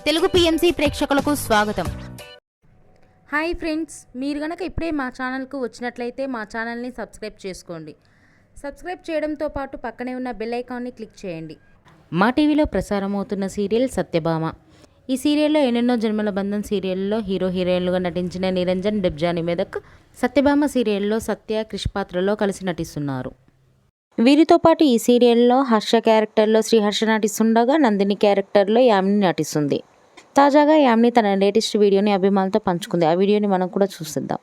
Telugu PMC ప్రేక్షకులకు స్వాగతం. Hi friends, మీరు గనక ఇప్పుడే మా ఛానల్కు వచ్చినట్లయితే మా ఛానల్ని సబ్స్క్రైబ్ చేసుకోండి. సబ్స్క్రైబ్ చేయడంతో పాటు పక్కనే ఉన్న బెల్ ఐకాన్ని క్లిక్ చేయండి. మా టీవీలో ప్రసారం అవుతున్న సీరియల్ సత్యభామ. ఈ సీరియల్లో ఎన్నెన్నో జన్మల బంధం సీరియల్లో హీరో హీరోయిన్లుగా నటించిన నిరంజన్, డెబ్జాని మెదక్ సత్యభామ సీరియల్లో సత్య, క్రిష్ పాత్రలో కలిసి నటిస్తున్నారు. వీరితో పాటు ఈ సీరియల్లో హర్ష క్యారెక్టర్లో శ్రీహర్ష నటిస్తుండగా నందిని క్యారెక్టర్లో యామిని నటిస్తుంది. తాజాగా యామిని తన లేటెస్ట్ వీడియోని అభిమానులతో పంచుకుంది. ఆ వీడియోని మనం కూడా చూసిద్దాం.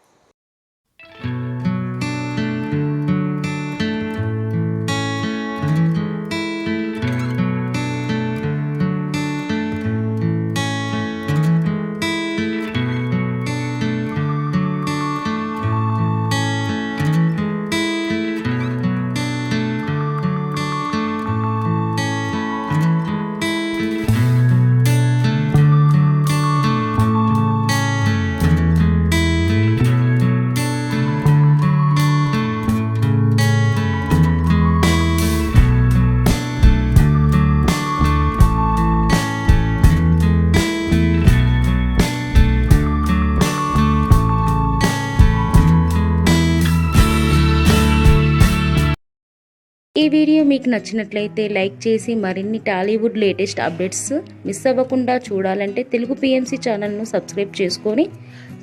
ఈ వీడియో మీకు నచ్చినట్లయితే లైక్ చేసి మరిన్ని టాలీవుడ్ లేటెస్ట్ అప్డేట్స్ మిస్ అవ్వకుండా చూడాలంటే తెలుగు పిఎంసి ఛానల్ను సబ్స్క్రైబ్ చేసుకొని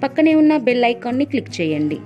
పక్కనే ఉన్న బెల్ ఐకాన్ని క్లిక్ చేయండి.